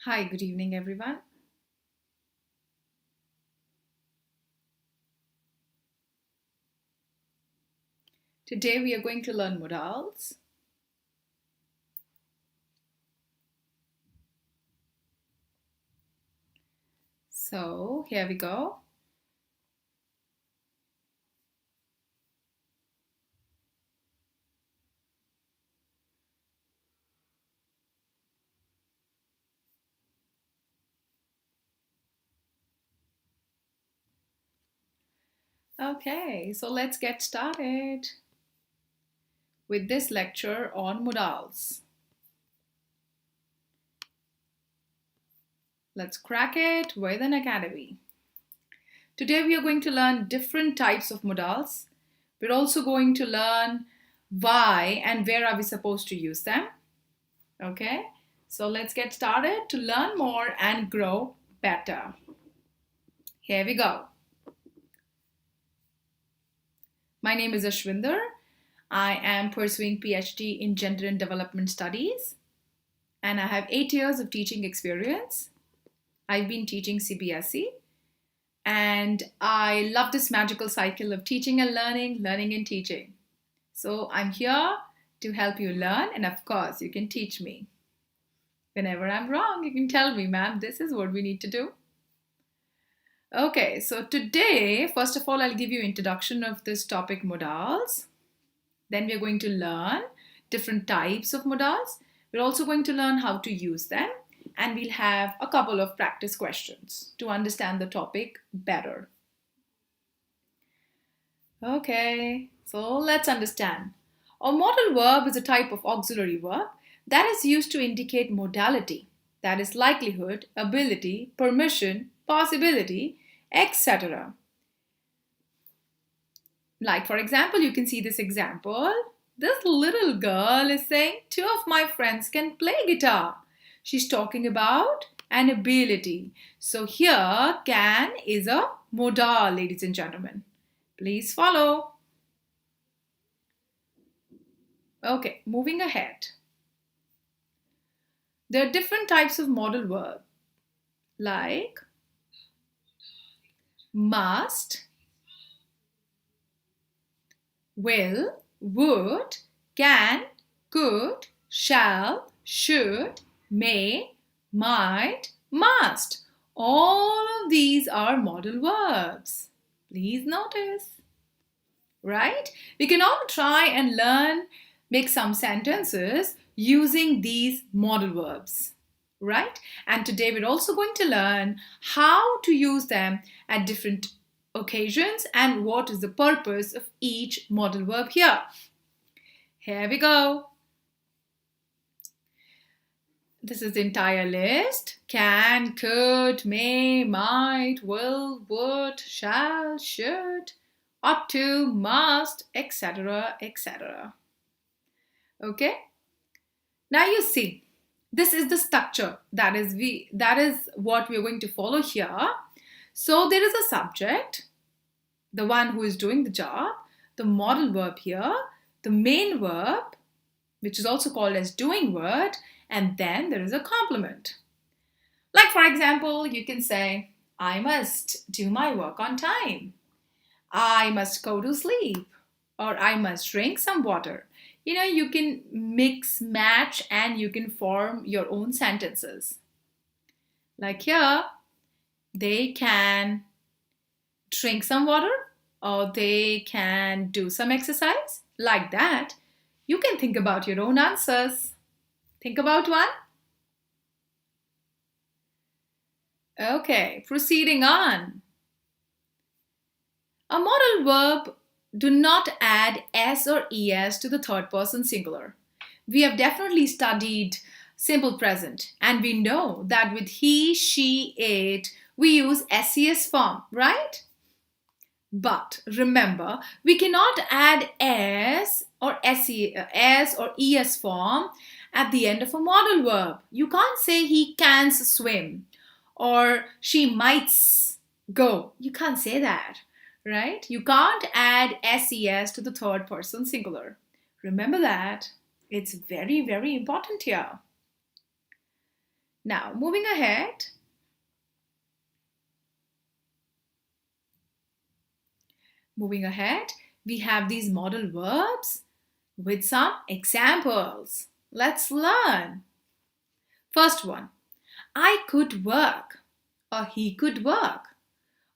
Hi, good evening, everyone. Today we are going to learn modals. So here we go. Okay, so let's get started with this lecture on modals. Let's crack it with Unacademy. Today we are going to learn different types of modals. We're also going to learn why and where are we supposed to use them. Okay, so let's get started to learn more and grow better. Here we go. My name is Ashwinder. I am pursuing PhD in Gender and Development Studies, and I have 8 years of teaching experience. I've been teaching CBSE, and I love this magical cycle of teaching and learning, learning and teaching. So I'm here to help you learn, and of course, you can teach me. Whenever I'm wrong, you can tell me, ma'am, this is what we need to do. Okay, so today, first of all, I'll give you introduction of this topic, modals. Then we're going to learn different types of modals. We're also going to learn how to use them, and we'll have a couple of practice questions to understand the topic better. Okay, so let's understand. A modal verb is a type of auxiliary verb that is used to indicate modality, that is likelihood, ability, permission, possibility, etc. Like, for example, you can see this example. This little girl is saying, 2 of my friends can play guitar. She's talking about an ability. So here, can is a modal, ladies and gentlemen. Please follow. Okay, moving ahead. There are different types of modal verb, like must, will, would, can, could, shall, should, may, might, must. All of these are modal verbs. Please notice. Right? We can all try and learn, make some sentences using these modal verbs. Right? And today we're also going to learn how to use them at different occasions and what is the purpose of each modal verb here. Here we go. This is the entire list. Can, could, may, might, will, would, shall, should, ought to, must, etc., etc. Okay? Now you see, this is the structure that is what we're going to follow here. So there is a subject, the one who is doing the job, the modal verb here, the main verb, which is also called as doing word, and then there is a complement. Like, for example, you can say, I must do my work on time. I must go to sleep. Or I must drink some water. You can mix, match, and you can form your own sentences. Like here, they can drink some water or they can do some exercise. Like that, you can think about your own answers. Think about one. Okay, proceeding on. A modal verb do not add s or es to the third person singular. We have definitely studied simple present and we know that with he, she, it, we use ses form, right? But remember, we cannot add s or es form at the end of a modal verb. You can't say he can swim or she might go. You can't say that, right? You can't add ses to the third person singular. Remember that. It's very, very important here. Now, moving ahead. We have these modal verbs with some examples. Let's learn. First one, I could work, or he could work,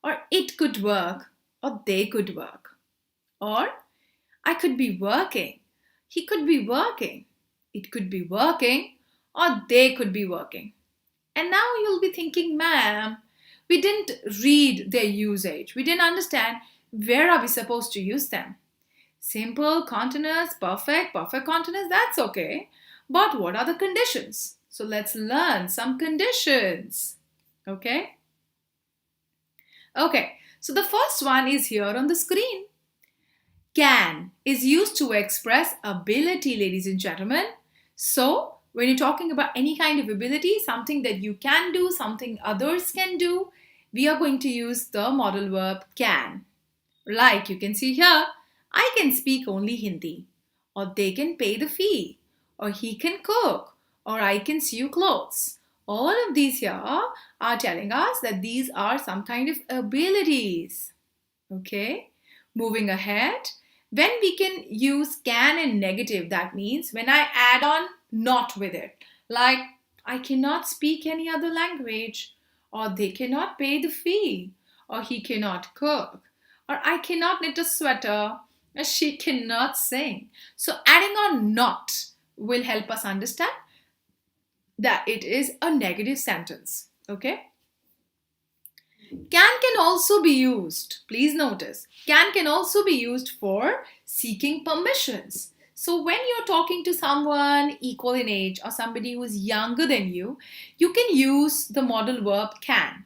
or it could work, or they could work. Or I could be working, he could be working, it could be working, or they could be working. And now you'll be thinking, ma'am, we didn't read their usage. We didn't understand where are we supposed to use them. Simple, continuous, perfect continuous, that's okay. But what are the conditions? So let's learn some conditions. Okay? Okay, so the first one is here on the screen. Can is used to express ability, ladies and gentlemen. So when you're talking about any kind of ability, something that you can do, something others can do, we are going to use the modal verb can. Like you can see here, I can speak only Hindi, or they can pay the fee, or he can cook, or I can sew clothes. All of these here are telling us that these are some kind of abilities. Okay, moving ahead. When we can use can in negative, that means when I add on not with it. Like, I cannot speak any other language, or they cannot pay the fee, or he cannot cook, or I cannot knit a sweater, or she cannot sing. So adding on not will help us understand that it is a negative sentence. Okay? Can also be used. Please notice, can also be used for seeking permissions. So when you're talking to someone equal in age or somebody who is younger than you can use the modal verb can.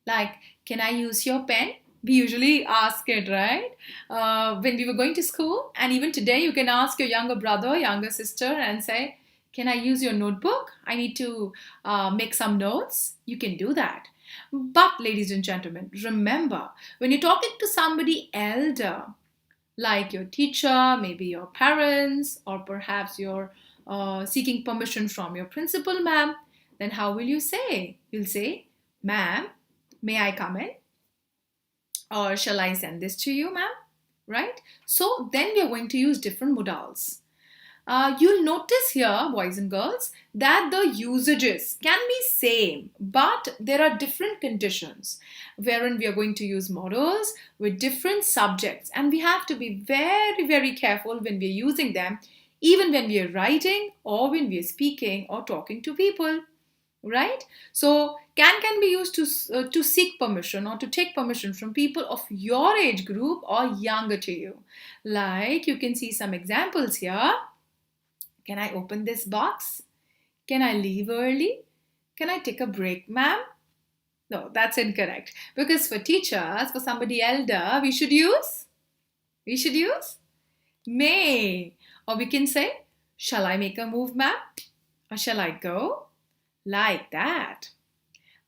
Like, can I use your pen? We usually ask it, right? When we were going to school, and even today you can ask your younger brother, younger sister and say, can I use your notebook? I need to make some notes. You can do that. But ladies and gentlemen, remember, when you're talking to somebody elder, like your teacher, maybe your parents, or perhaps you're seeking permission from your principal, ma'am, then how will you say? You'll say, ma'am, may I come in? Or shall I send this to you, ma'am? Right? So then we are going to use different modals. You'll notice here, boys and girls, that the usages can be same, but there are different conditions wherein we are going to use modals with different subjects, and we have to be very, very careful when we are using them, even when we are writing or when we are speaking or talking to people. Right? So can be used to seek permission or to take permission from people of your age group or younger to you. Like you can see some examples here. Can I open this box? Can I leave early? Can I take a break, ma'am? No, that's incorrect. Because for teachers, for somebody elder, we should use may. Or we can say, shall I make a move, ma'am? Or shall I go? Like that.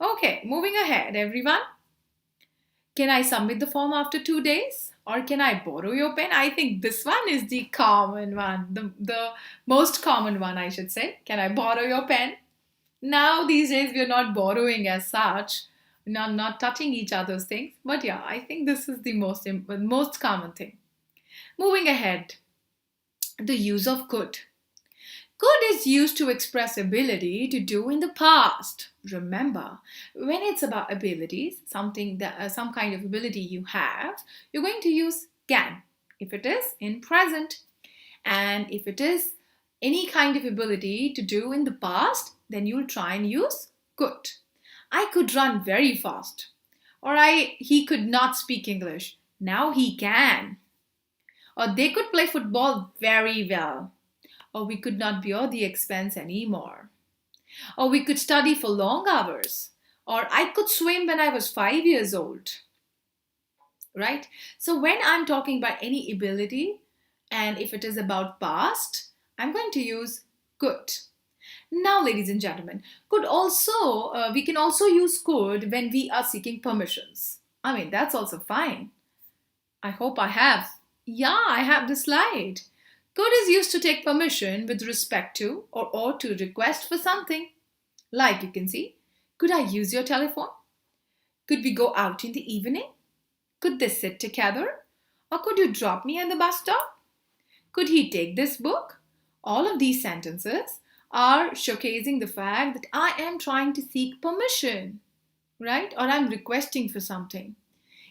Okay, moving ahead, everyone. Can I submit the form after 2 days? Or can I borrow your pen? I think this one is the common one, the most common one, I should say. Can I borrow your pen? Now, these days, we are not borrowing as such, not touching each other's things. But yeah, I think this is the most common thing. Moving ahead, the use of could. Could is used to express ability to do in the past. Remember, when it's about abilities, something that some kind of ability you have, you're going to use can if it is in present. And if it is any kind of ability to do in the past, then you'll try and use could. I could run very fast. Or he could not speak English. Now he can. Or they could play football very well. Or we could not bear the expense anymore. Or we could study for long hours. Or I could swim when I was 5 years old. Right? So when I'm talking about any ability, and if it is about past, I'm going to use could. Now, ladies and gentlemen, we can also use could when we are seeking permissions. I mean, that's also fine. I hope I have. Yeah, I have the slide. Could is used to take permission with respect to or to request for something. Like you can see, could I use your telephone? Could we go out in the evening? Could they sit together? Or could you drop me at the bus stop? Could he take this book? All of these sentences are showcasing the fact that I am trying to seek permission, right? Or I'm requesting for something.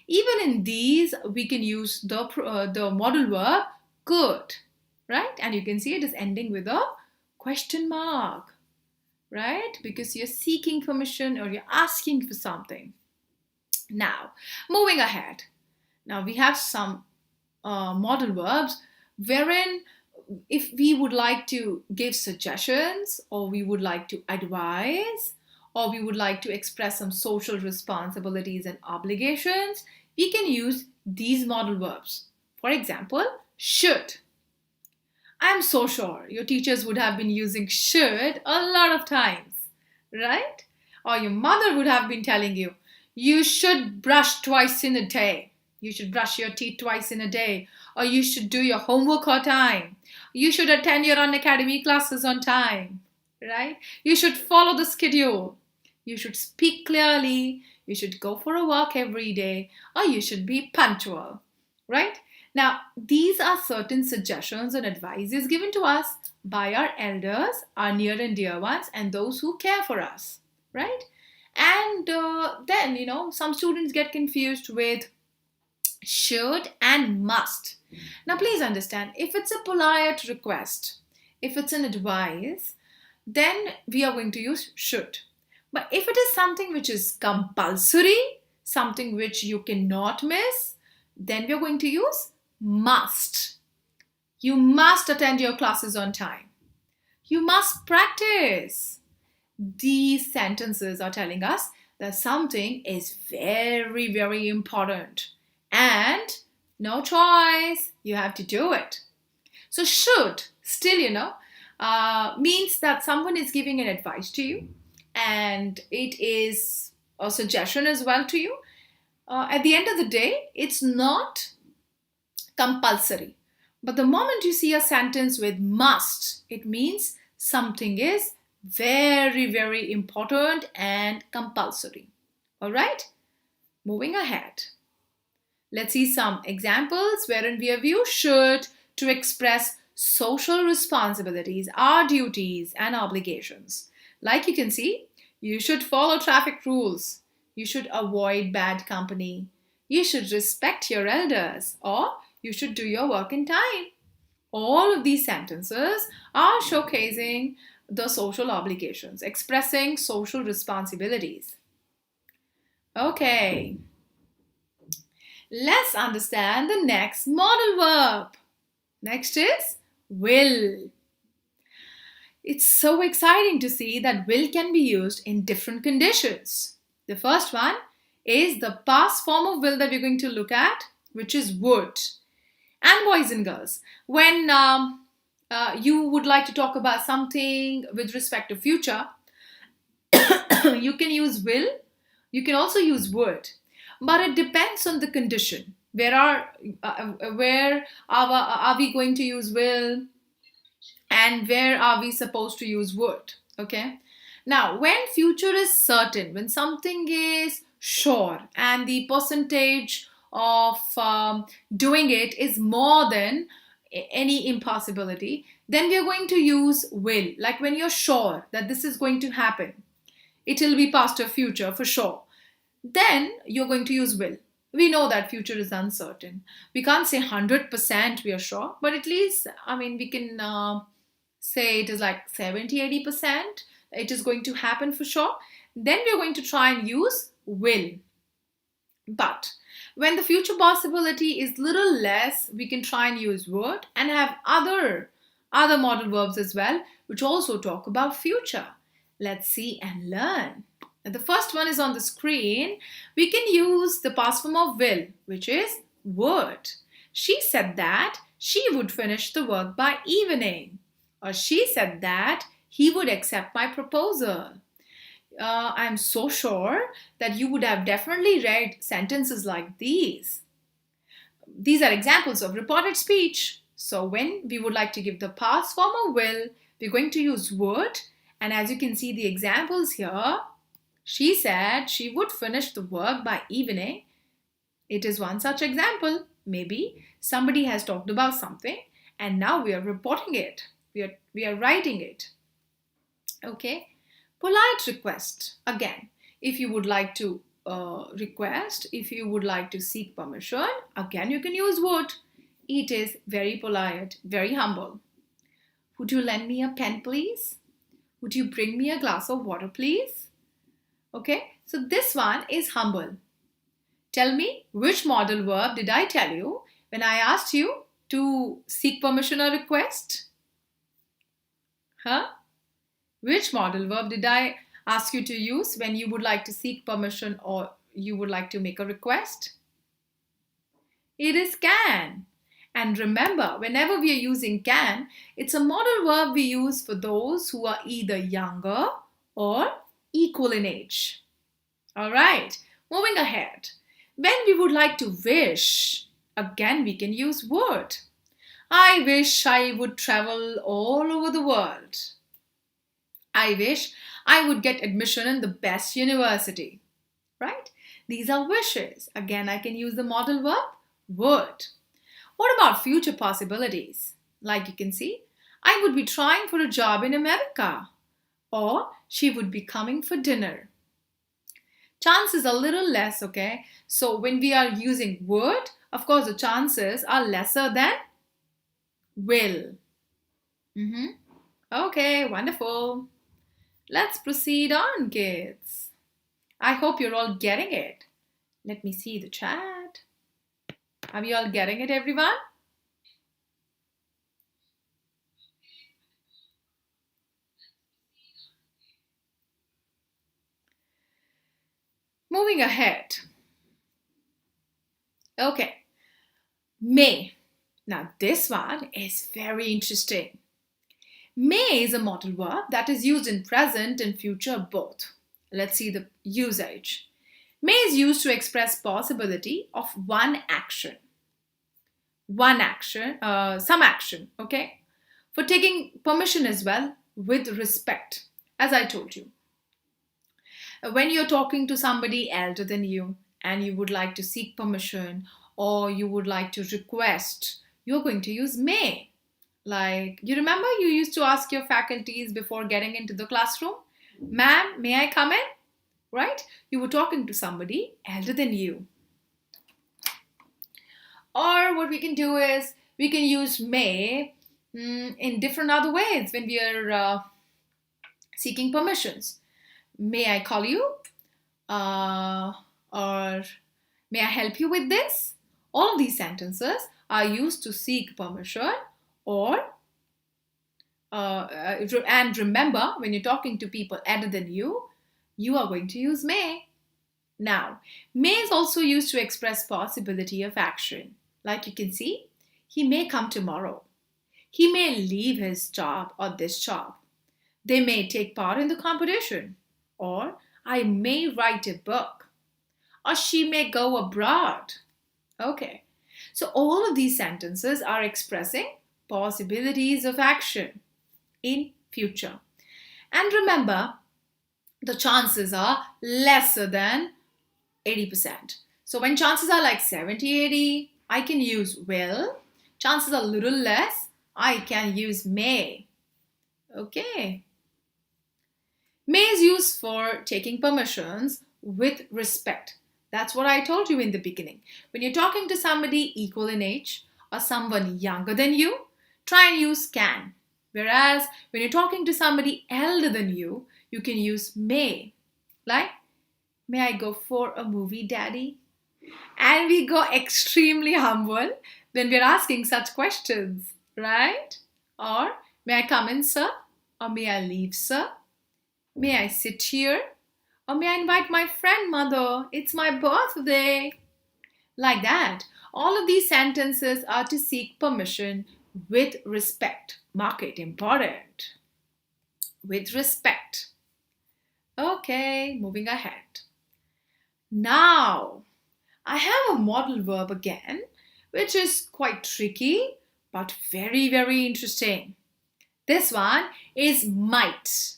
Even in these, we can use the modal verb could, right? And you can see it is ending with a question mark, right? Because you're seeking permission or you're asking for something. Now, moving ahead. Now we have some modal verbs wherein if we would like to give suggestions or we would like to advise or we would like to express some social responsibilities and obligations, we can use these modal verbs. For example, should. I'm so sure your teachers would have been using should a lot of times, right? Or your mother would have been telling you, you should brush twice in a day. You should brush your teeth twice in a day. Or you should do your homework on time. You should attend your Unacademy classes on time, right? You should follow the schedule. You should speak clearly. You should go for a walk every day. Or you should be punctual, right? Now, these are certain suggestions and advices given to us by our elders, our near and dear ones, and those who care for us, right? And then, some students get confused with should and must. Now, please understand, if it's a polite request, if it's an advice, then we are going to use should. But if it is something which is compulsory, something which you cannot miss, then we are going to use must. You must attend your classes on time. You must practice. These sentences are telling us that something is very, very important. And no choice, you have to do it. So should still, means that someone is giving an advice to you and it is a suggestion as well to you. At the end of the day, it's not compulsory. But the moment you see a sentence with must, it means something is very, very important and compulsory. All right, moving ahead. Let's see some examples wherein we have used should to express social responsibilities, our duties and obligations. Like you can see, you should follow traffic rules. You should avoid bad company. You should respect your elders, or you should do your work in time. All of these sentences are showcasing the social obligations, expressing social responsibilities. Okay, let's understand the next modal verb. Next is will. It's so exciting to see that will can be used in different conditions. The first one is the past form of will that we're going to look at, which is would. And boys and girls, when you would like to talk about something with respect to future, you can use will, you can also use would, but it depends on the condition. Where are we going to use will and where are we supposed to use would? Okay. Now, when future is certain, when something is sure and the percentage of doing it is more than any impossibility, then we are going to use will. Like when you're sure that this is going to happen, it will be past or future for sure, then you're going to use will. We know that future is uncertain. We can't say 100% we are sure, but at least, we can say it is like 70-80%. It is going to happen for sure. Then we're going to try and use will. But when the future possibility is little less, we can try and use would and have other modal verbs as well, which also talk about future. Let's see and learn. And the first one is on the screen. We can use the past form of will, which is would. She said that she would finish the work by evening. Or she said that he would accept my proposal. I'm so sure that you would have definitely read sentences like these. These are examples of reported speech. So when we would like to give the past form of will, we're going to use would And as you can see the examples here, she said she would finish the work by evening. It is one such example. Maybe somebody has talked about something and now we are reporting it. We are writing it. Okay. Polite request. Again, if you would like to request, if you would like to seek permission, again you can use would. It is very polite, very humble. Would you lend me a pen, please? Would you bring me a glass of water, please? Okay, so this one is humble. Tell me, which modal verb did I tell you when I asked you to seek permission or request? Huh? Which modal verb did I ask you to use when you would like to seek permission or you would like to make a request? It is can. And remember, whenever we are using can, it's a modal verb we use for those who are either younger or equal in age. All right, moving ahead. When we would like to wish, again we can use would. I wish I would travel all over the world. I wish I would get admission in the best university. Right? These are wishes. Again, I can use the modal verb would. What about future possibilities? Like you can see, I would be trying for a job in America. Or she would be coming for dinner. Chances a little less, okay? So when we are using would, of course the chances are lesser than will. Okay, wonderful. Let's proceed on, kids. I hope you're all getting it. Let me see the chat. Are you all getting it, everyone? Moving ahead. Okay. May. Now this one is very interesting. May is a modal verb that is used in present and future both. Let's see the usage. May is used to express possibility of one action. One action, some action, okay? For taking permission as well with respect, as I told you. When you're talking to somebody elder than you and you would like to seek permission or you would like to request, you're going to use may. Like, you remember you used to ask your faculties before getting into the classroom, ma'am, may I come in? Right? You were talking to somebody elder than you. Or what we can do is we can use may in different other ways when we are seeking permissions. May I call you? Or may I help you with this? All of these sentences are used to seek permission or and remember, when you're talking to people elder than you, you are going to use may. Now, may is also used to express possibility of action. Like you can see, he may come tomorrow. He may leave his job or this job. They may take part in the competition. Or I may write a book. Or she may go abroad. Okay. So all of these sentences are expressing possibilities of action in future. And remember, the chances are lesser than 80%. So when chances are like 70, 80, I can use will. Chances are a little less, I can use may. Okay. May is used for taking permissions with respect. That's what I told you in the beginning. When you're talking to somebody equal in age or someone younger than you, try and use can. Whereas when you're talking to somebody elder than you, you can use may. Like, may I go for a movie, Daddy? And we go extremely humble when we're asking such questions, right? Or, may I come in, sir? Or may I leave, sir? May I sit here? Or may I invite my friend, mother? It's my birthday. Like that. All of these sentences are to seek permission with respect. Mark it, important. With respect. Okay, moving ahead. Now, I have a modal verb again, which is quite tricky, but very, very interesting. This one is might.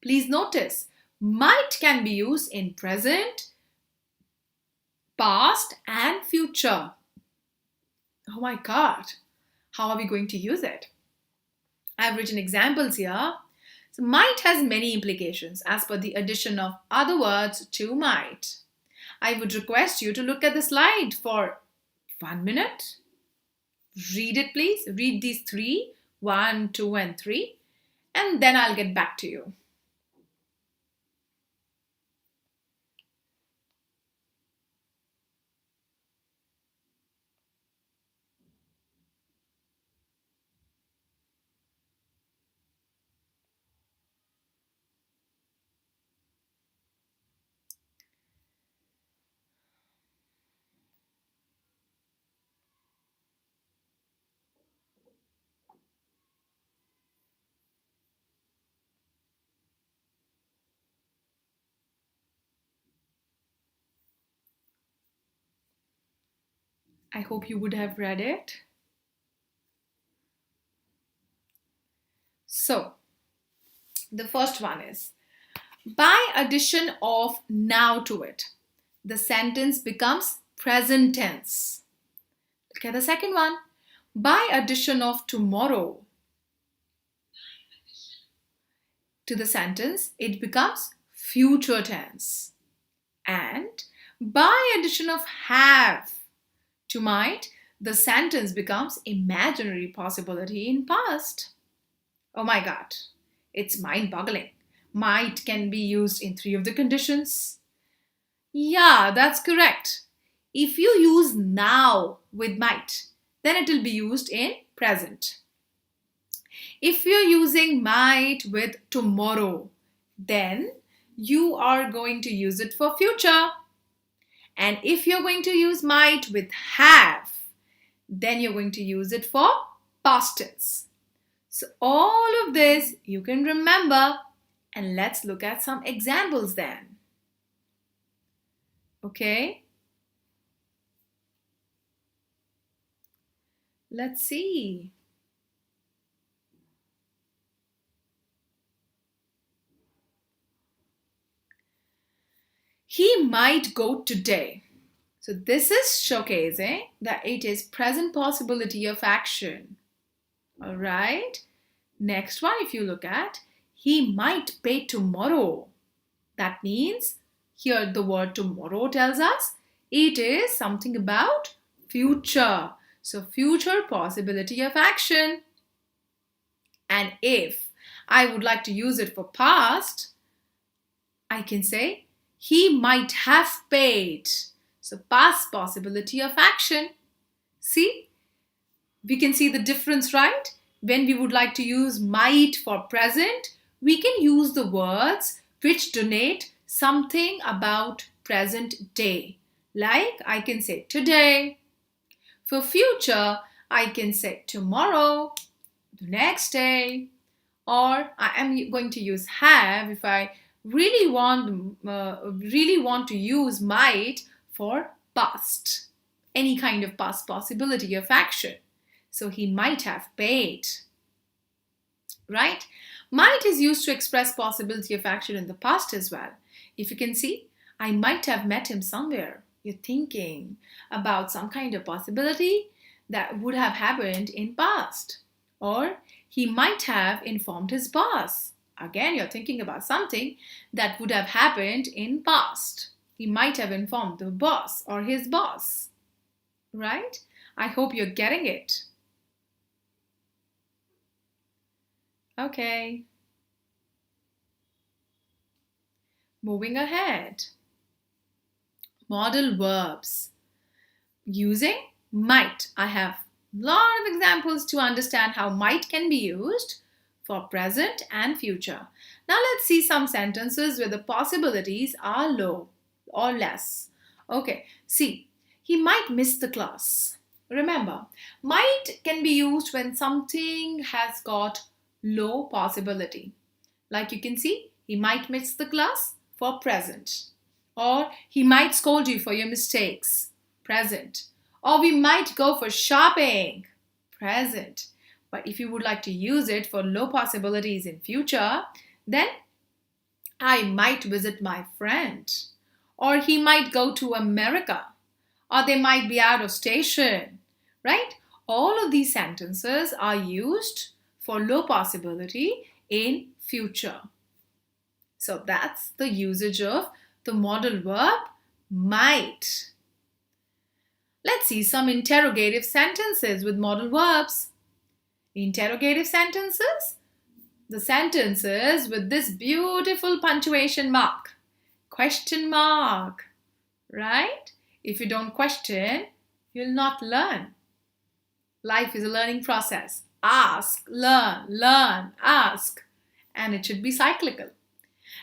Please notice, might can be used in present, past, and future. Oh my God, how are we going to use it? I've written examples here. So might has many implications as per the addition of other words to might. I would request you to look at the slide for 1 minute. Read it, please. Read these 3, 1, 2, and 3, and then I'll get back to you. I hope you would have read it. So, the first one is, by addition of now to it, the sentence becomes present tense. Look at the second one. By addition of tomorrow to the sentence, it becomes future tense. And by addition of have to might, the sentence becomes imaginary possibility in past. Oh my God, it's mind-boggling. Might can be used in 3 of the conditions. Yeah, that's correct. If you use now with might, then it will be used in present. If you're using might with tomorrow, then you are going to use it for future. And if you're going to use might with have, then you're going to use it for past tense. So all of this you can remember, and let's look at some examples then. Okay? Let's see. He might go today. So this is showcasing that it is present possibility of action. All right. Next one, if you look at, he might pay tomorrow. That means here the word tomorrow tells us it is something about future. So future possibility of action. And if I would like to use it for past, I can say he might have paid. So past possibility of action. See? We can see the difference, right? When we would like to use might for present, we can use the words which denote something about present day. Like I can say today. For future, I can say tomorrow, the next day. Or I am going to use have if I really want to use might for past. Any kind of past possibility of action. So he might have paid. Right? Might is used to express possibility of action in the past as well. If you can see, I might have met him somewhere. You're thinking about some kind of possibility that would have happened in past. Or he might have informed his boss. Again, you're thinking about something that would have happened in past. He might have informed the boss or his boss. Right? I hope you're getting it. Okay. Moving ahead. Modal verbs. Using might. I have a lot of examples to understand how might can be used for present and future. Now let's see some sentences where the possibilities are low or less. Okay, see, he might miss the class. Remember, might can be used when something has got low possibility. Like you can see, he might miss the class for present. Or he might scold you for your mistakes. Present. Or we might go for shopping. Present. But if you would like to use it for low possibilities in future, then I might visit my friend. Or he might go to America. Or they might be out of station. Right? All of these sentences are used for low possibility in future. So that's the usage of the modal verb might. Let's see some interrogative sentences with modal verbs. Interrogative sentences, the sentences with this beautiful punctuation mark, question mark, right? If you don't question, you'll not learn. Life is a learning process. Ask, learn, ask, and it should be cyclical.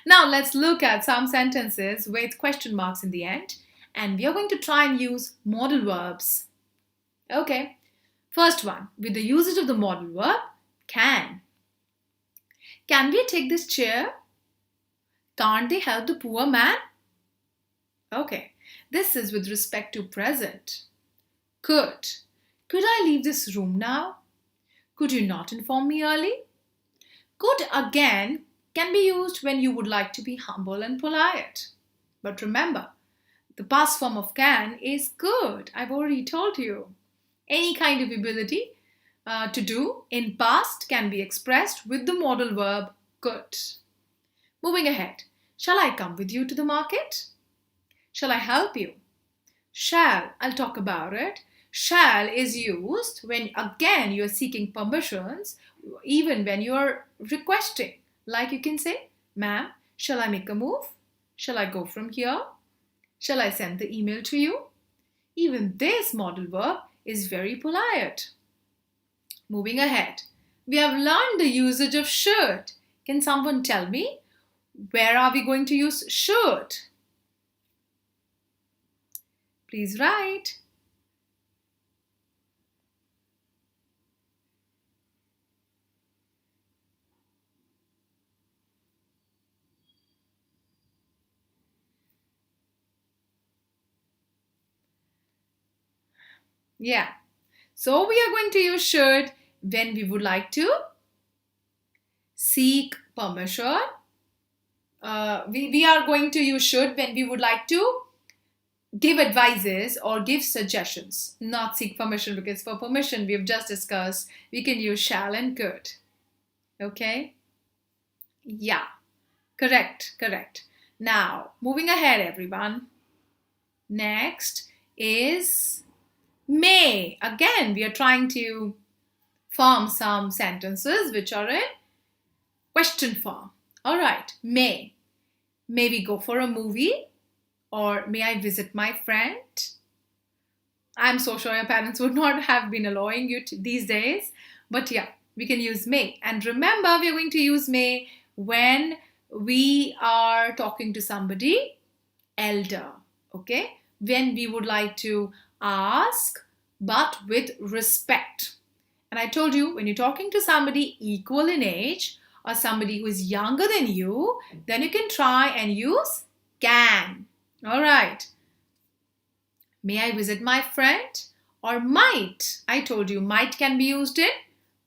Now let's look at some sentences with question marks in the end, and we are going to try and use modal verbs. Okay, first one, with the usage of the modal verb, can. Can we take this chair? Can't they help the poor man? Okay, this is with respect to present. Could. Could I leave this room now? Could you not inform me early? Could again can be used when you would like to be humble and polite. But remember, the past form of can is could. I've already told you. Any kind of ability to do in past can be expressed with the modal verb could. Moving ahead, shall I come with you to the market? Shall I help you? Shall, I'll talk about it. Shall is used when again you are seeking permissions, even when you are requesting. Like you can say, ma'am, shall I make a move? Shall I go from here? Shall I send the email to you? Even this modal verb is very polite. Moving ahead, we have learned the usage of should. Can someone tell me where are we going to use should? Please write. Yeah, so we are going to use should when we would like to seek permission. We are going to use should when we would like to give advices or give suggestions, not seek permission, because for permission we have just discussed we can use shall and could. Okay? Yeah, correct. Now, moving ahead, everyone. Next is may. Again, we are trying to form some sentences which are in question form. All right, may. May we go for a movie? Or may I visit my friend? I'm so sure your parents would not have been allowing you these days. But yeah, we can use may. And remember, we are going to use may when we are talking to somebody elder. Okay? When we would like to ask, but with respect. And I told you, when you're talking to somebody equal in age or somebody who is younger than you, then you can try and use can. All right. May I visit my friend? Or might. I told you might can be used in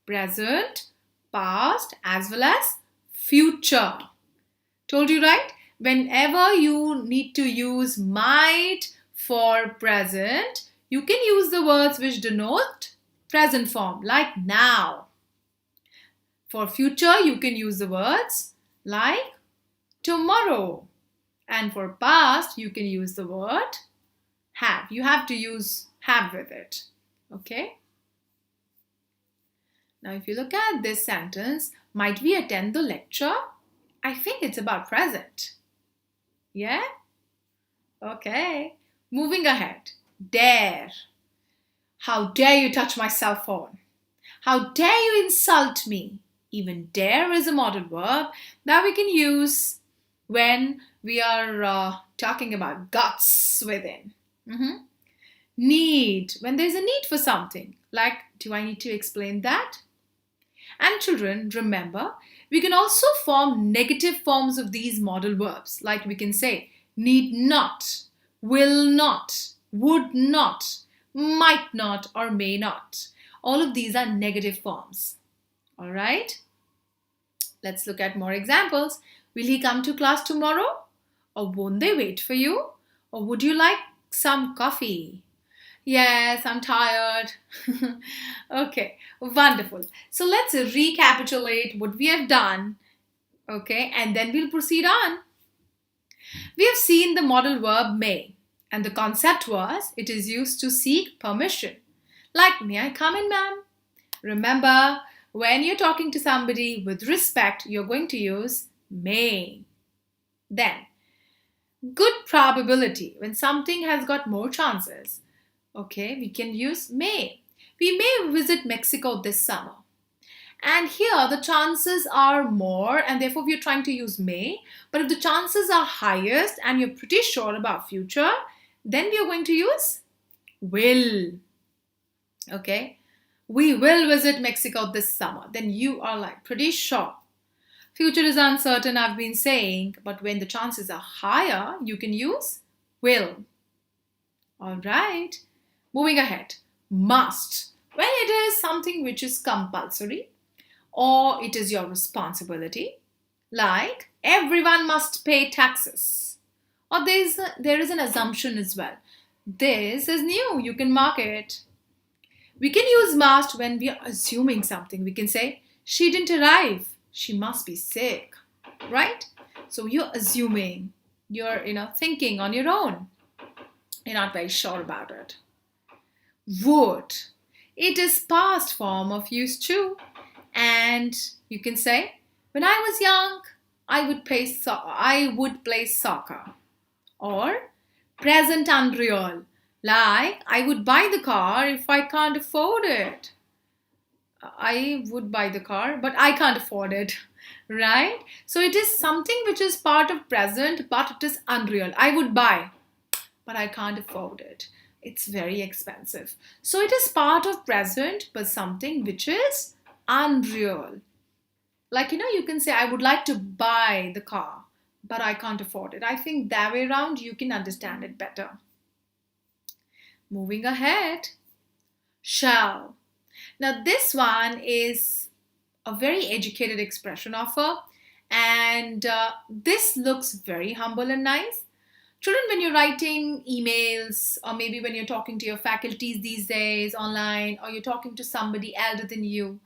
present, past, as well as future. Told you, right? Whenever you need to use might for present, you can use the words which denote present form, like now. For future, you can use the words like tomorrow. And for past, you can use the word have. You have to use have with it. Okay? Now, if you look at this sentence, might we attend the lecture? I think it's about present. Yeah? Okay. Moving ahead. Dare. How dare you touch my cell phone? How dare you insult me? Even dare is a modal verb that we can use when we are talking about guts within. Need. When there's a need for something. Like, do I need to explain that? And children, remember, we can also form negative forms of these modal verbs. Like we can say, need not, will not, would not, might not, or may not. All of these are negative forms. All right? Let's look at more examples. Will he come to class tomorrow? Or won't they wait for you? Or would you like some coffee? Yes, I'm tired. Okay, wonderful. So let's recapitulate what we have done. Okay, and then we'll proceed on. We have seen the modal verb may, and the concept was it is used to seek permission. Like, may I come in, ma'am? Remember, when you're talking to somebody with respect, you're going to use may. Then, good probability, when something has got more chances. Okay, we can use may. We may visit Mexico this summer. And here the chances are more, and therefore we are trying to use may. But if the chances are highest and you're pretty sure about future, then we are going to use will. Okay, we will visit Mexico this summer. Then you are like pretty sure. Future is uncertain, I've been saying, but when the chances are higher, you can use will. All right, moving ahead. Must, when it is something which is compulsory or it is your responsibility, like everyone must pay taxes. Or there is an assumption as well. This is new, you can mark it. We can use must when we are assuming something. We can say, she didn't arrive. She must be sick, right? So you're assuming, you're thinking on your own. You're not very sure about it. Would, it is past form of used to, and you can say, when I was young, I would play soccer. Or present unreal, like I would buy the car if I can't afford it. I would buy the car, but I can't afford it, right? So it is something which is part of present, but it is unreal. I would buy, but I can't afford it. It's very expensive. So it is part of present, but something which is unreal. Like, you can say, I would like to buy the car, but I can't afford it. I think that way around, you can understand it better. Moving ahead. Shall. Now, this one is a very educated expression of her, and this looks very humble and nice. Children, when you're writing emails, or maybe when you're talking to your faculties these days online, or you're talking to somebody elder than you,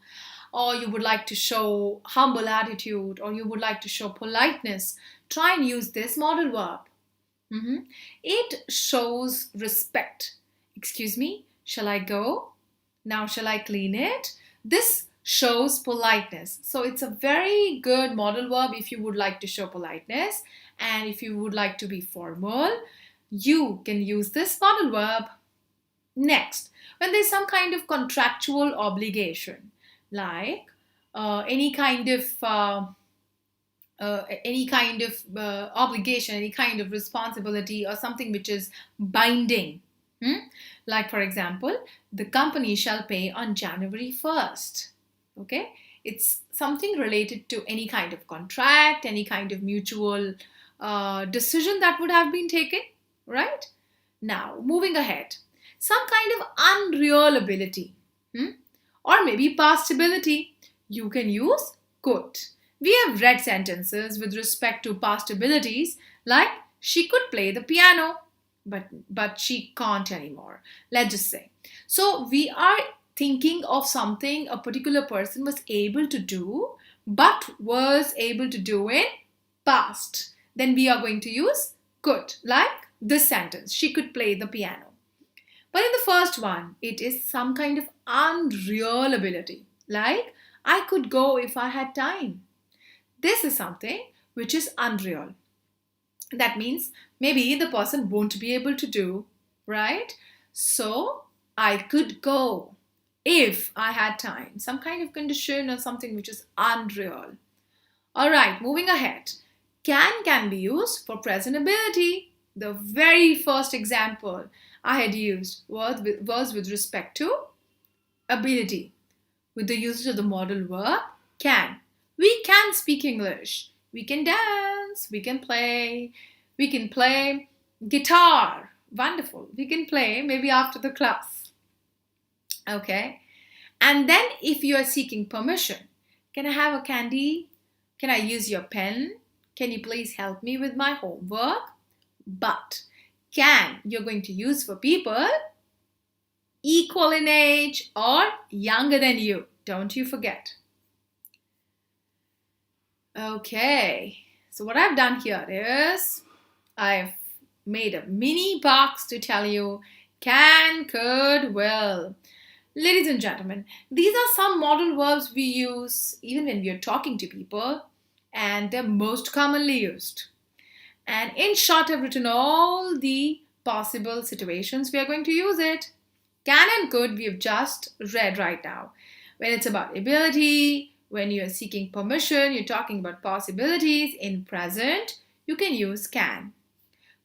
or you would like to show humble attitude, or you would like to show politeness, try and use this modal verb. It shows respect. Excuse me, shall I go? Now shall I clean it? This shows politeness. So it's a very good modal verb if you would like to show politeness, and if you would like to be formal, you can use this modal verb. Next, when there's some kind of contractual obligation, like any kind of obligation, any kind of responsibility, or something which is binding. Like, for example, the company shall pay on January 1st. Okay, it's something related to any kind of contract, any kind of mutual decision that would have been taken, right? Now, moving ahead, some kind of unreal ability, or maybe past ability, you can use could. We have read sentences with respect to past abilities, like she could play the piano, but she can't anymore, let's just say. So we are thinking of something a particular person was able to do, but was able to do in past. Then we are going to use could, like this sentence, she could play the piano. But in the first one, it is some kind of unreal ability, like I could go if I had time. This is something which is unreal. That means maybe the person won't be able to do, right? So I could go if I had time. Some kind of condition or something which is unreal. All right, moving ahead. Can be used for present ability. The very first example I had used was with respect to ability, with the usage of the modal verb can. We can speak English. We can dance. We can play guitar. Wonderful. We can play maybe after the class. Okay. And then if you are seeking permission, can I have a candy? Can I use your pen? Can you please help me with my homework? But can, you're going to use for people equal in age or younger than you. Don't you forget. Okay, so what I've done here is I've made a mini box to tell you can, could, will. Ladies and gentlemen, these are some modal verbs we use even when we are talking to people, and they're most commonly used. And in short, I've written all the possible situations we are going to use it. Can and could we have just read right now. When it's about ability, when you are seeking permission, you're talking about possibilities. In present, you can use can.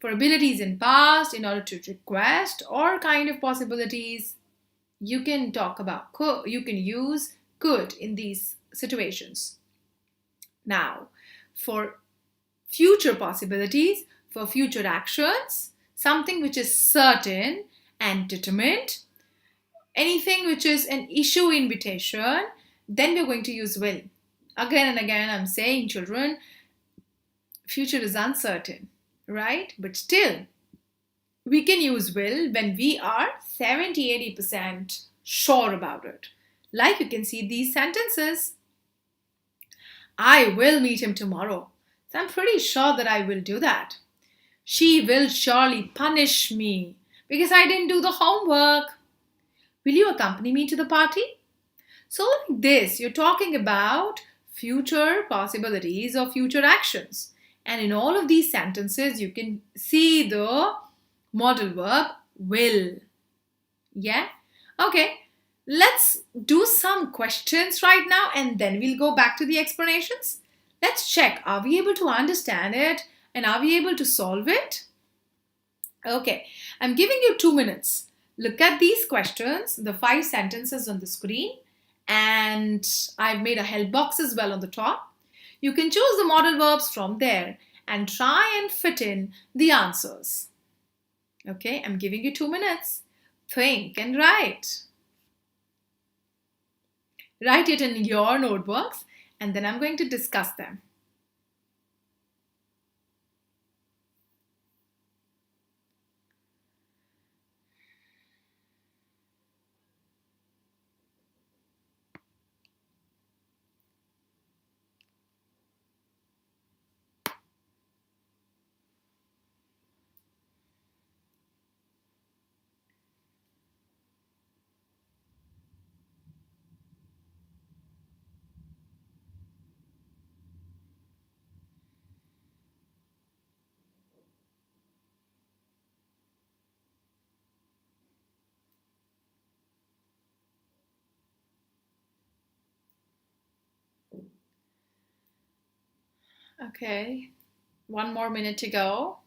For abilities in past, in order to request or kind of possibilities, you can talk about could, you can use could in these situations. Now, for future possibilities, for future actions, something which is certain and determined, anything which is an issue invitation, then we're going to use will. Again and again, I'm saying, children, future is uncertain, right? But still, we can use will when we are 70-80% sure about it. Like you can see these sentences. I will meet him tomorrow. So I'm pretty sure that I will do that. She will surely punish me because I didn't do the homework. Will you accompany me to the party? So like this, you're talking about future possibilities or future actions. And in all of these sentences, you can see the modal verb will. Yeah? Okay. Let's do some questions right now and then we'll go back to the explanations. Let's check. Are we able to understand it and are we able to solve it? Okay. I'm giving you 2 minutes. Look at these questions, the 5 sentences on the screen, and I've made a help box as well on the top. You can choose the modal verbs from there and try and fit in the answers. Okay, I'm giving you 2 minutes. Think and write. Write it in your notebooks and then I'm going to discuss them. Okay, 1 more minute to go.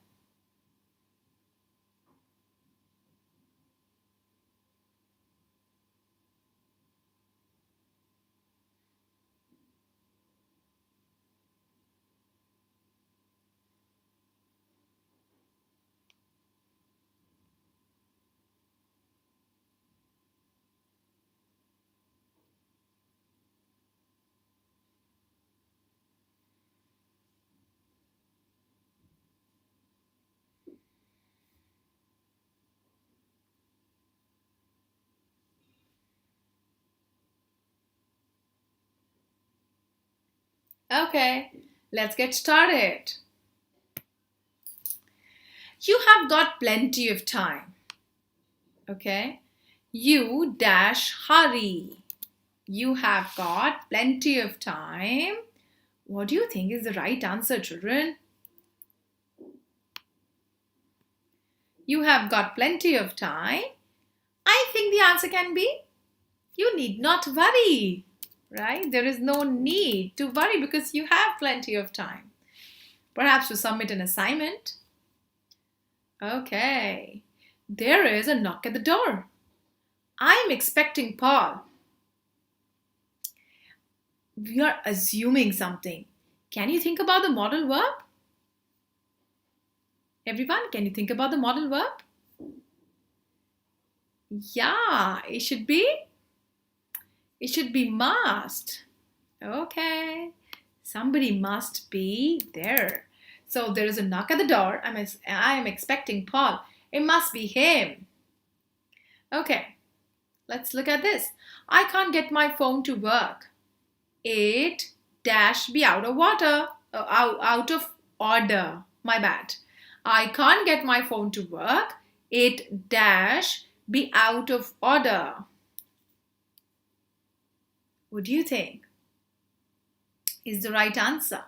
Okay, let's get started. You have got plenty of time. Okay, you dash hurry. You have got plenty of time. What do you think is the right answer, children? You have got plenty of time. I think the answer can be you need not worry, right? There is no need to worry because you have plenty of time. Perhaps to submit an assignment. Okay, there is a knock at the door. I'm expecting Paul. We are assuming something. Can you think about the modal verb? Everyone, can you think about the modal verb? Yeah, it should be must. Okay. Somebody must be there. So there is a knock at the door. I am expecting Paul. It must be him. Okay, let's look at this. I can't get my phone to work. It dash be out of water. Out of order. My bad. I can't get my phone to work. It dash be out of order. What do you think is the right answer?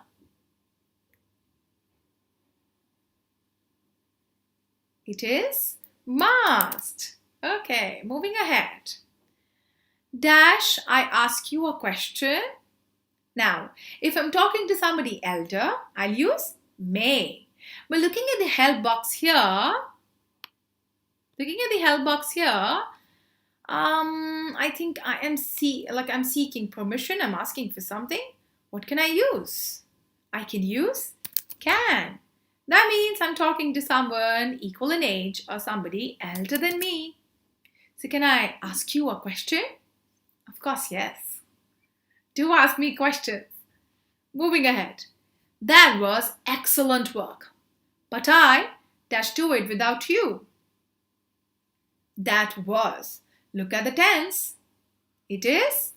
It is must. Okay, moving ahead. Dash, I ask you a question. Now, if I'm talking to somebody elder, I'll use may. But looking at the help box here, I think I'm seeking permission. I'm asking for something. What can I use? I can use can. That means I'm talking to someone equal in age or somebody elder than me. So can I ask you a question? Of course, yes. Do ask me questions. Moving ahead. That was excellent work. But I dash do it without you. That was. Look at the tense. It is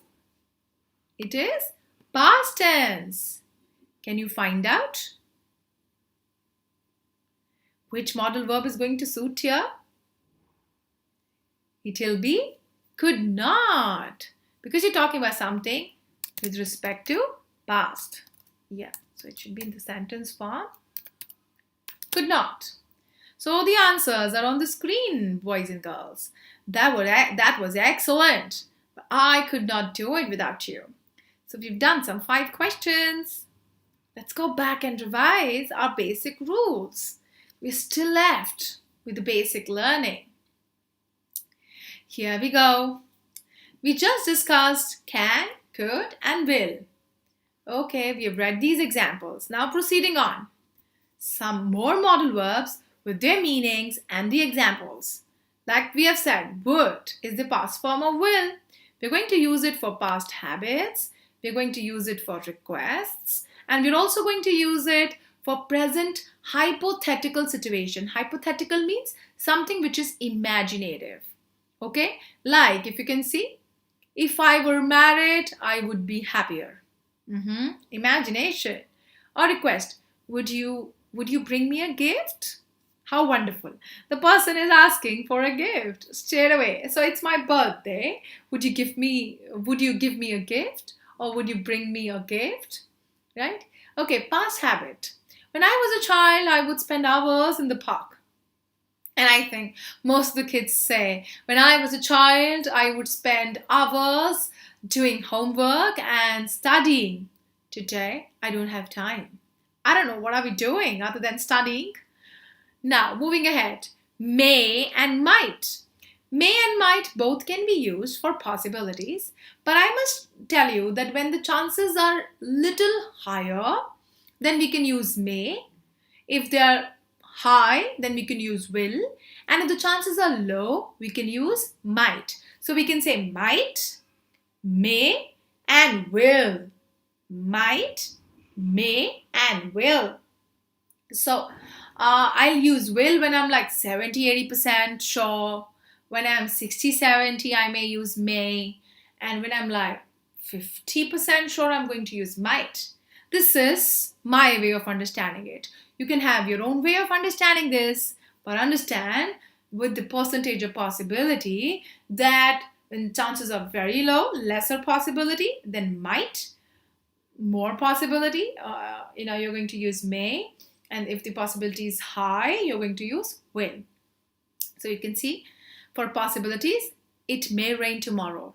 past tense. Can you find out which modal verb is going to suit here? It will be could not, because you're talking about something with respect to past. Yeah, so it should be in the sentence form. Could not. So the answers are on the screen, boys and girls. That was excellent. But I could not do it without you. So we've done some 5 questions. Let's go back and revise our basic rules. We're still left with the basic learning. Here we go. We just discussed can, could, and will. Okay, we have read these examples. Now proceeding on. Some more modal verbs with their meanings and the examples. Like we have said, would is the past form of will. We're going to use it for past habits. We're going to use it for requests. And we're also going to use it for present hypothetical situation. Hypothetical means something which is imaginative. Okay? Like if you can see, if I were married, I would be happier. Imagination. Or request, would you bring me a gift? How wonderful. The person is asking for a gift straight away. So it's my birthday. Would you give me a gift? Or would you bring me a gift? Right? Okay, past habit. When I was a child, I would spend hours in the park. And I think most of the kids say, when I was a child, I would spend hours doing homework and studying. Today, I don't have time. I don't know what are we doing other than studying. Now, moving ahead. May and might. May and might both can be used for possibilities, but I must tell you that when the chances are little higher, then we can use may. If they are high, then we can use will. And if the chances are low, we can use might. So we can say might, may, and will. Might, may, and will. So I'll use will when I'm like 70-80% sure. When I'm 60-70, I may use may. And when I'm like 50% sure, I'm going to use might. This is my way of understanding it. You can have your own way of understanding this, but understand with the percentage of possibility that when chances are very low, lesser possibility, then might, more possibility, you're going to use may. And if the possibility is high, you're going to use will. So you can see, for possibilities, it may rain tomorrow.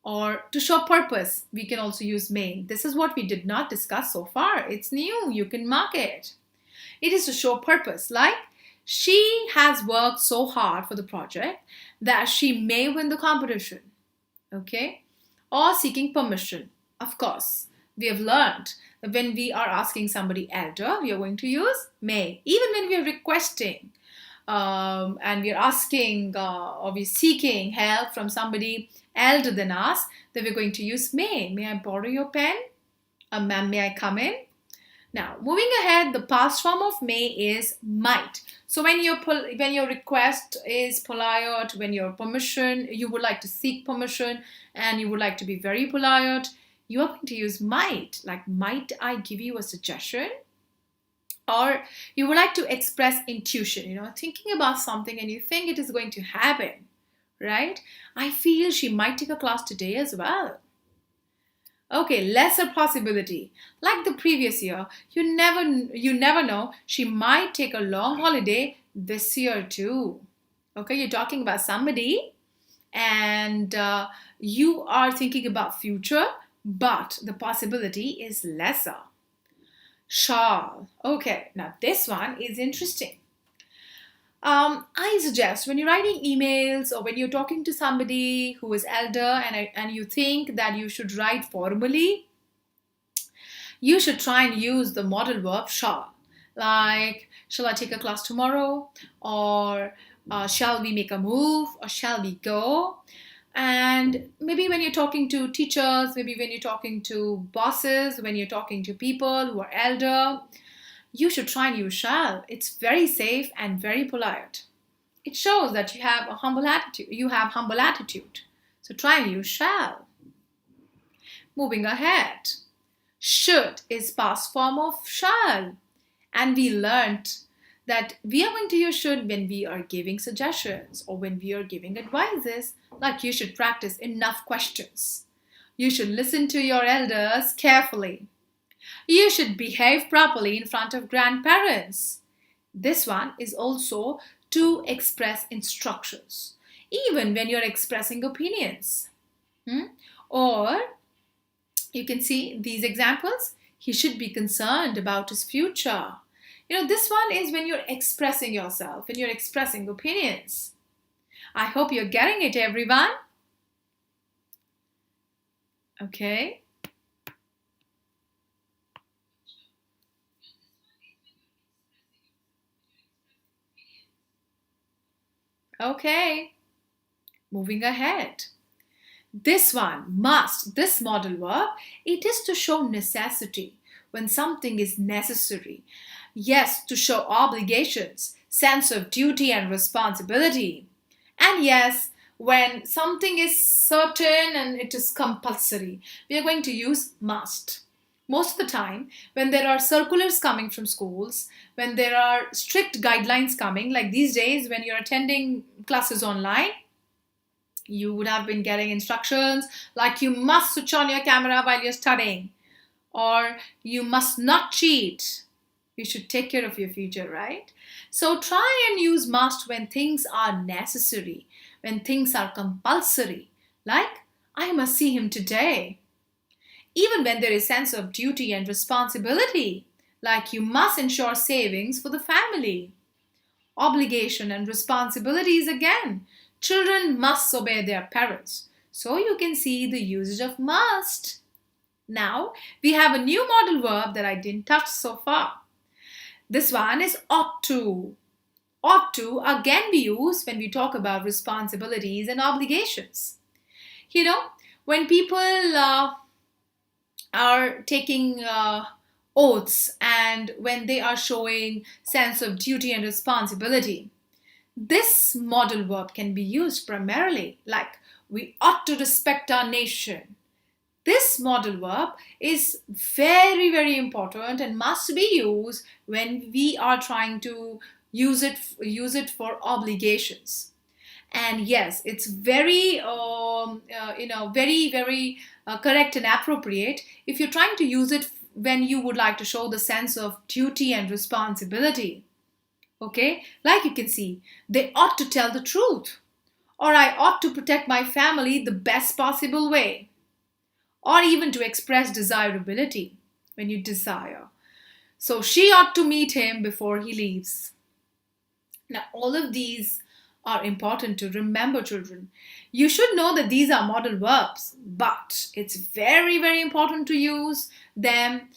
Or to show purpose, we can also use may. This is what we did not discuss so far. It's new. You can mark it. It is to show purpose. Like, she has worked so hard for the project that she may win the competition. Okay? Or seeking permission. Of course, we have learned that when we are asking somebody elder, we are going to use may. Even when we are requesting and we are asking or we're seeking help from somebody elder than us, then we're going to use may. May I borrow your pen? Ma'am, may I come in? Now, moving ahead, the past form of may is might. So when your request is polite, when your permission, you would like to seek permission and you would like to be very polite, you are going to use might. Like, might I give you a suggestion? Or you would like to express intuition, thinking about something and you think it is going to happen, right? I feel she might take a class today as well. Okay, lesser possibility. Like the previous year, you never know. She might take a long holiday this year too. Okay, you're talking about somebody, and you are thinking about future, but the possibility is lesser. Shall. Okay, now this one is interesting. I suggest when you're writing emails or when you're talking to somebody who is elder and you think that you should write formally, you should try and use the modal verb shall. Like, shall I take a class tomorrow? Or shall we make a move? Or shall we go? And maybe when you're talking to teachers, maybe when you're talking to bosses, when you're talking to people who are elder, you should try and use shall. It's very safe and very polite. It shows that you have a humble attitude. You have humble attitude. So try and use shall. Moving ahead. Should is past form of shall. And we learnt that we are going to use should when we are giving suggestions or when we are giving advices. Like, you should practice enough questions. You should listen to your elders carefully. You should behave properly in front of grandparents. This one is also to express instructions, even when you're expressing opinions. Or you can see these examples. He should be concerned about his future. This one is when you're expressing yourself, when you're expressing opinions. I hope you're getting it, everyone. Okay. Okay, moving ahead. This one, must, this modal verb, it is to show necessity, when something is necessary. Yes, to show obligations, sense of duty and responsibility. And yes, when something is certain and it is compulsory, we are going to use must. Most of the time, when there are circulars coming from schools, when there are strict guidelines coming, like these days when you're attending classes online, you would have been getting instructions like you must switch on your camera while you're studying, or you must not cheat. You should take care of your future, right? So try and use must when things are necessary, when things are compulsory, like I must see him today. Even when there is sense of duty and responsibility, like you must ensure savings for the family. Obligation and responsibilities again. Children must obey their parents. So you can see the usage of must. Now we have a new modal verb that I didn't touch so far. This one is ought to. Ought to again be used when we talk about responsibilities and obligations. When people are taking oaths and when they are showing sense of duty and responsibility, this modal verb can be used primarily, like we ought to respect our nation. This modal verb is very, very important and must be used when we are trying to use it for obligations. And yes, it's very, very, very correct and appropriate if you're trying to use it when you would like to show the sense of duty and responsibility. Okay, like you can see, they ought to tell the truth, or I ought to protect my family the best possible way, or even to express desirability when you desire. So she ought to meet him before he leaves. Now, all of these are important to remember, children. You should know that these are modal verbs, but it's very, very important to use them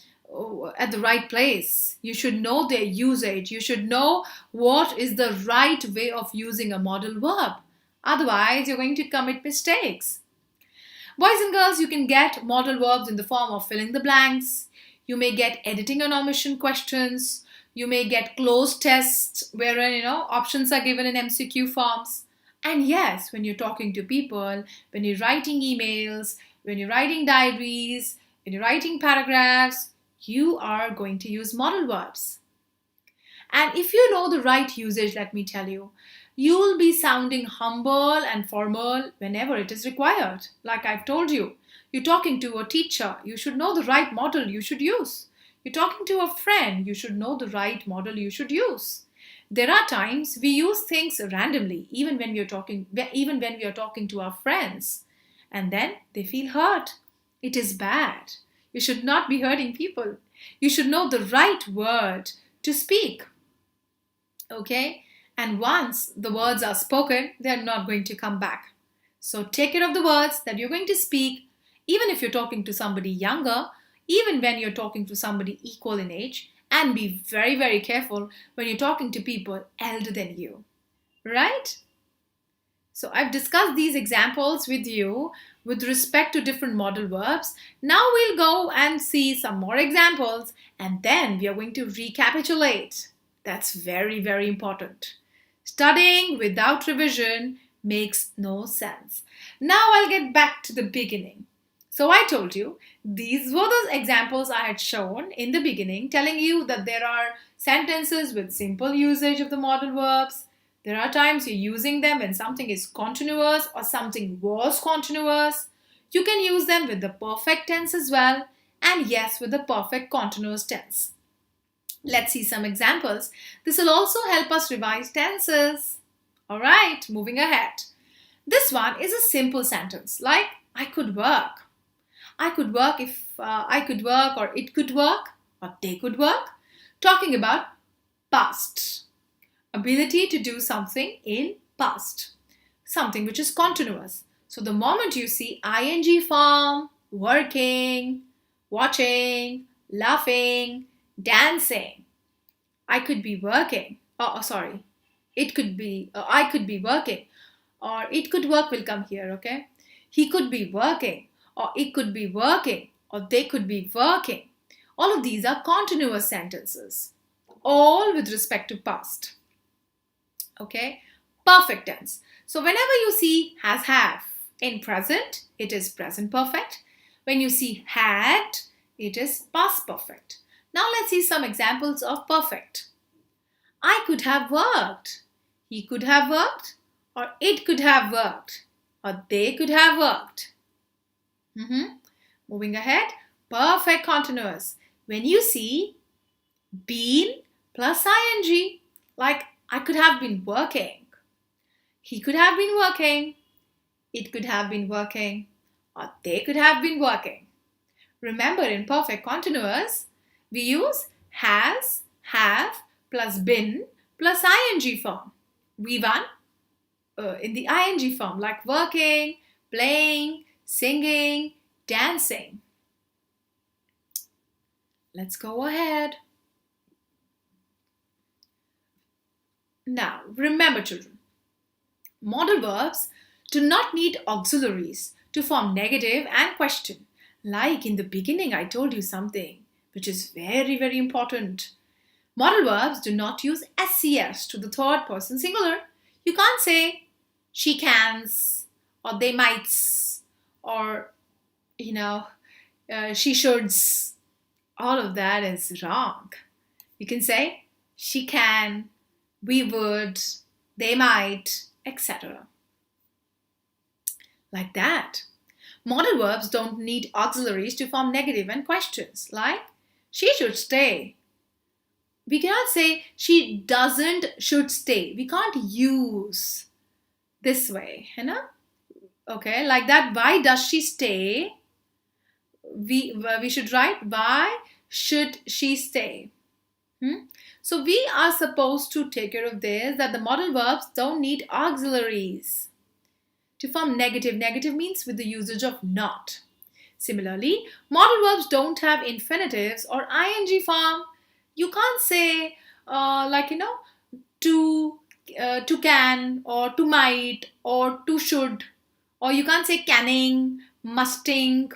at the right place. You should know their usage. You should know what is the right way of using a modal verb. Otherwise, you're going to commit mistakes. Boys and girls, you can get modal verbs in the form of filling the blanks. You may get editing and omission questions. You may get closed tests wherein, options are given in MCQ forms. And yes, when you're talking to people, when you're writing emails, when you're writing diaries, when you're writing paragraphs, you are going to use modal verbs. And if you know the right usage, let me tell you, you will be sounding humble and formal whenever it is required. Like I've told you, you're talking to a teacher, you should know the right model you should use. You're talking to a friend, you should know the right model you should use. There are times we use things randomly, even when we are talking to our friends, and then they feel hurt. It is bad. You should not be hurting people. You should know the right word to speak. Okay? And once the words are spoken, they are not going to come back. So take care of the words that you're going to speak, even if you're talking to somebody younger, even when you're talking to somebody equal in age, and be very, very careful when you're talking to people elder than you. Right? So I've discussed these examples with you with respect to different modal verbs. Now we'll go and see some more examples, and then we are going to recapitulate. That's very, very important. Studying without revision makes no sense. Now I'll get back to the beginning. So I told you, these were the examples I had shown in the beginning, telling you that there are sentences with simple usage of the modal verbs. There are times you're using them when something is continuous or something was continuous. You can use them with the perfect tense as well, and yes, with the perfect continuous tense. Let's see some examples. This will also help us revise tenses. Alright, moving ahead. This one is a simple sentence like I could work. I could work if I could work, or it could work, or they could work. Talking about past. Ability to do something in past. Something which is continuous. So the moment you see ing form, working, watching, laughing, dancing, I could be working. It could be, I could be working. Or it could work will come here, okay? He could be working. Or it could be working. Or they could be working. All of these are continuous sentences. All with respect to past. Okay? Perfect tense. So whenever you see has have in present, it is present perfect. When you see had, it is past perfect. Now let's see some examples of perfect. I could have worked. He could have worked. Or it could have worked. Or they could have worked. Moving ahead. Perfect continuous. When you see been plus ing, like I could have been working. He could have been working. It could have been working. Or they could have been working. Remember, in perfect continuous, we use has, have, plus been, plus ing form. V1 in the ing form, like working, playing, singing, dancing. Let's go ahead. Now, remember children, modal verbs do not need auxiliaries to form negative and question. Like in the beginning, I told you something which is very, very important. Modal verbs do not use SCS to the third person singular. You can't say she cans, or they mights, or she shoulds. All of that is wrong. You can say she can, we would, they might, etc. Like that. Modal verbs don't need auxiliaries to form negative and questions, like she should stay. We cannot say she doesn't should stay. We can't use this way, Okay, like that. Why does she stay? We should write why should she stay. So we are supposed to take care of this, that the modal verbs don't need auxiliaries to form negative. Negative means with the usage of not. Similarly, modal verbs don't have infinitives or ing form. You can't say to can, or to might, or to should, or you can't say canning, musting,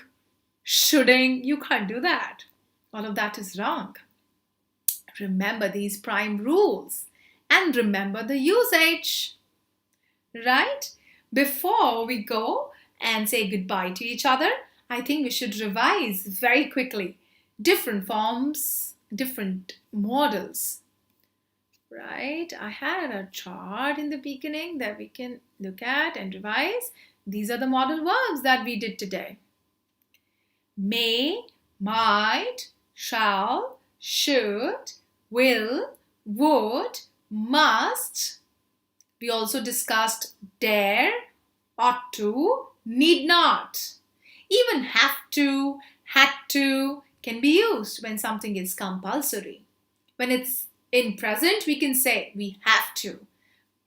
shoulding. You can't do that. All of that is wrong. Remember these prime rules and remember the usage, right? Before we go and say goodbye to each other, I think we should revise very quickly different forms, different models, right? I had a chart in the beginning that we can look at and revise. These are the modal verbs that we did today. May, might, shall, should, will, would, must. We also discussed dare, ought to, need not. Even have to, had to can be used when something is compulsory. When it's in present, we can say we have to.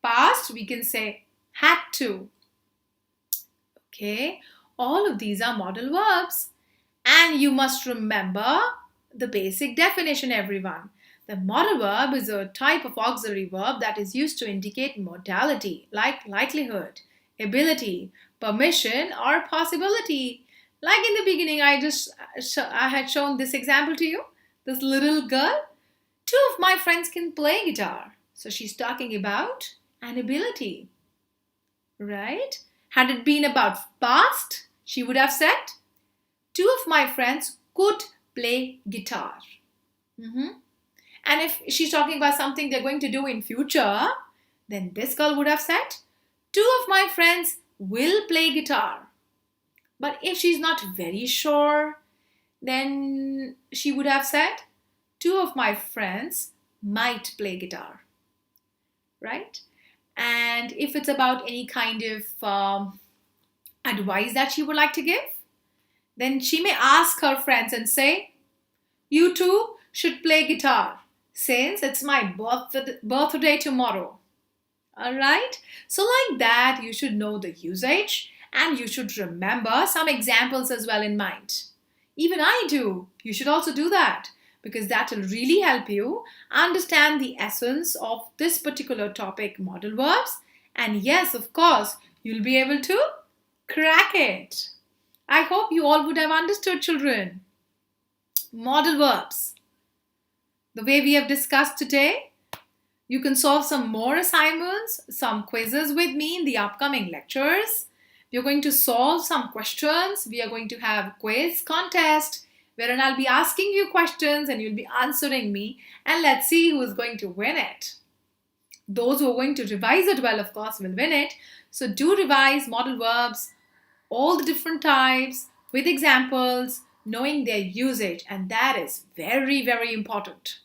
Past, we can say had to. Okay, all of these are modal verbs. And you must remember the basic definition, everyone. The modal verb is a type of auxiliary verb that is used to indicate modality, like likelihood, ability, permission, or possibility. Like in the beginning, I had shown this example to you. This little girl, two of my friends can play guitar. So she's talking about an ability, right? Had it been about past, she would have said, two of my friends could play guitar. And if she's talking about something they're going to do in future, then this girl would have said, two of my friends will play guitar. But if she's not very sure, then she would have said, two of my friends might play guitar, right? And if it's about any kind of advice that she would like to give, then she may ask her friends and say, you two should play guitar since it's my birthday tomorrow. All right? So like that, you should know the usage and you should remember some examples as well in mind. Even I do. You should also do that because that will really help you understand the essence of this particular topic, modal verbs. And yes, of course, you'll be able to crack it. I hope you all would have understood, children. Modal verbs. The way we have discussed today, you can solve some more assignments, some quizzes with me in the upcoming lectures. We are going to solve some questions. We are going to have quiz contest wherein I'll be asking you questions and you'll be answering me. And let's see who is going to win it. Those who are going to revise it well, of course, will win it. So do revise modal verbs, all the different types with examples, knowing their usage, and that is very, very important.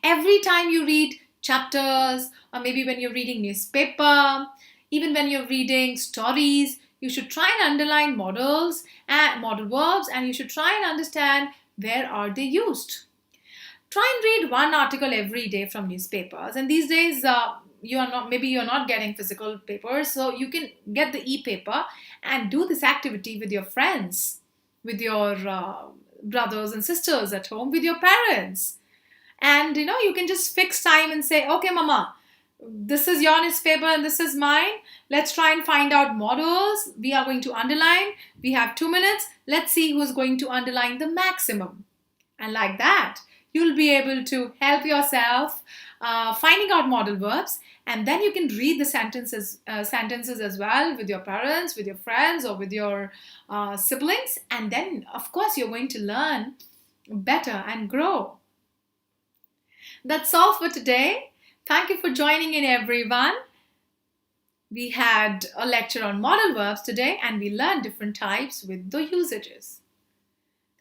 Every time you read chapters, or maybe when you're reading newspaper, even when you're reading stories, you should try and underline modals and modal verbs, and you should try and understand where are they used. Try and read one article every day from newspapers, and these days you're not getting physical papers, so you can get the e-paper and do this activity with your friends, with your brothers and sisters at home, with your parents. And you can just fix time and say, okay mama, this is your newspaper and this is mine. Let's try and find out modals. We are going to underline. We have 2 minutes. Let's see who's going to underline the maximum. And like that, you'll be able to help yourself finding out modal verbs, and then you can read the sentences as well with your parents, with your friends, or with your siblings, and then of course you're going to learn better and grow. That's all for today. Thank you for joining in, everyone. We had a lecture on modal verbs today and we learned different types with the usages.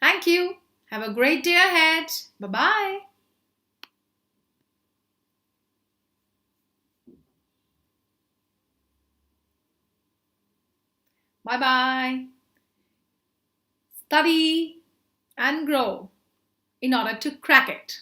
Thank you. Have a great day ahead. Bye-bye. Bye-bye. Study and grow in order to crack it.